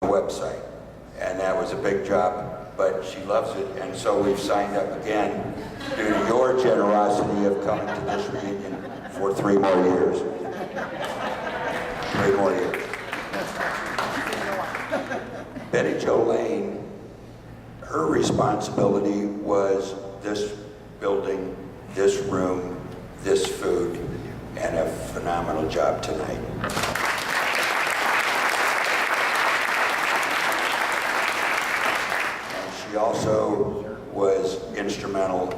website, and that was a big job, but she loves it, and so we've signed up again due to your generosity of coming to this reunion for 3 more years. 3 more years. Betty Jo Lane, her responsibility was this building, this room, this food, and a phenomenal job tonight. And she also was instrumental,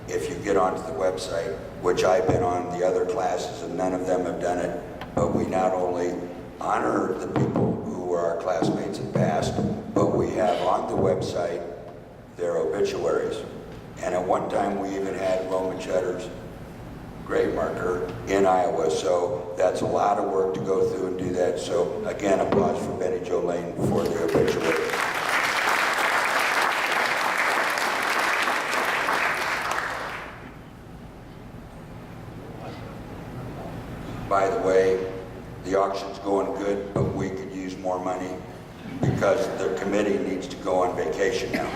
if you get onto the website, which I've been on the other classes and none of them have done it, but we not only honor the people who were our classmates in past, but we have on the website their obituaries. And at one time we even had Roman Shutter's grave marker in Iowa, so that's a lot of work to go through and do that. So again, applause for Betty Jo Lane for the obituary. By the way, the auction's going good, but we could use more money because the committee needs to go on vacation now.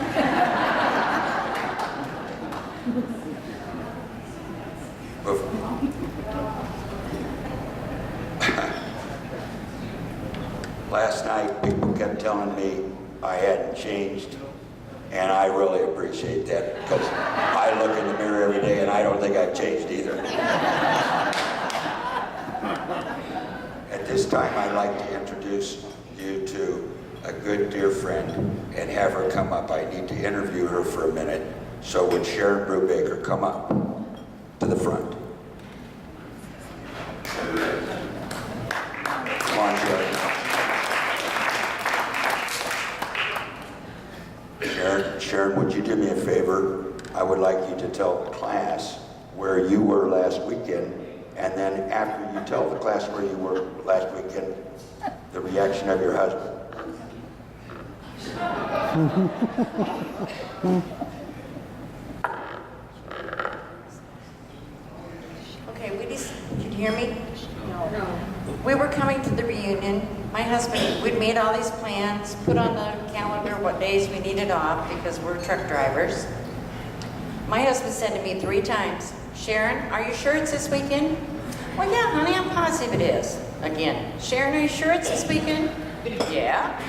Last night, people kept telling me I hadn't changed, and I really appreciate that because I look in the mirror every day and I don't think I've changed either. At this time, I'd like to introduce you to a good dear friend and have her come up. I need to interview her for a minute. So would Sharon Brubaker come up to the front? Come on, Sharon. Sharon, would you do me a favor? I would like you to tell the class where you were last weekend, and then after you tell the class where you were last weekend, the reaction of your husband. Okay, can you hear me? No. We were coming to the reunion. My husband, we'd made all these plans, put on the calendar what days we needed off because we're truck drivers. My husband said to me 3 times, Sharon, are you sure it's this weekend? Well, yeah, honey, I'm positive it is. Again, Sharon, are you sure it's this weekend? Yeah.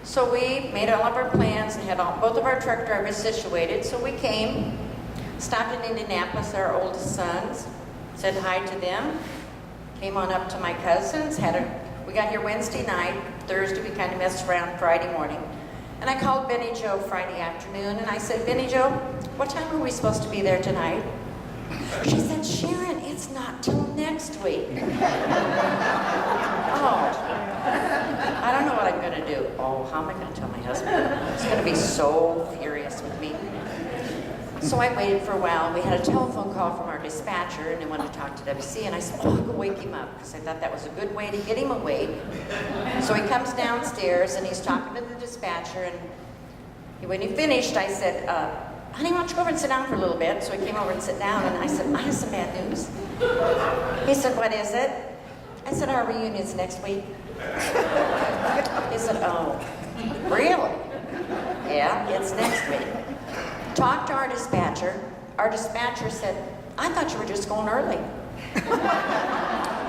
So we made all of our plans and had both of our truck drivers situated. So we came, stopped in Indianapolis, our oldest sons, said hi to them, came on up to my cousins, we got here Wednesday night, Thursday we kind of messed around Friday morning. And I called Benny Jo Friday afternoon and I said, Benny Jo, what time are we supposed to be there tonight? She said, Sharon, it's not till next week. Oh, I don't know what I'm gonna do. Oh, how am I gonna tell my husband? He's gonna be so furious with me. So I waited for a while. We had a telephone call from our dispatcher and they wanted to talk to WC, and I said, oh, I'll go wake him up because I thought that was a good way to get him awake. So he comes downstairs and he's talking to the dispatcher, and when he finished, I said, honey, why don't you go over and sit down for a little bit? So he came over and sat down, and I said, I have some bad news. He said, what is it? I said, our reunion's next week. He said, oh, really? Yeah, it's next week. Talked to our dispatcher. Our dispatcher said, I thought you were just going early.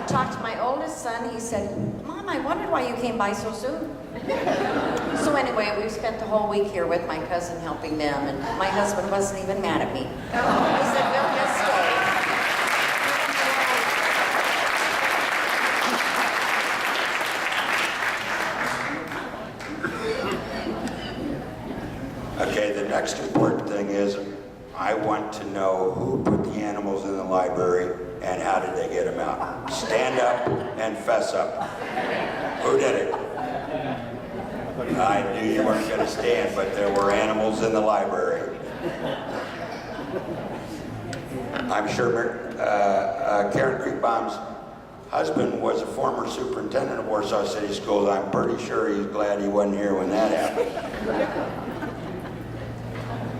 Talked to my oldest son. He said, Mom, I wondered why you came by so soon. So anyway, we spent the whole week here with my cousin helping them, and my husband wasn't even mad at me. He said, we'll just stay. Okay, the next important thing is I want to know who put the animals in the library and how did they get them out. Stand up and fess up. Who did it? I knew you weren't going to stand, but there were animals in the library. I'm sure Karen Creekbaum's husband was a former superintendent of Warsaw City Schools. I'm pretty sure he's glad he wasn't here when that happened.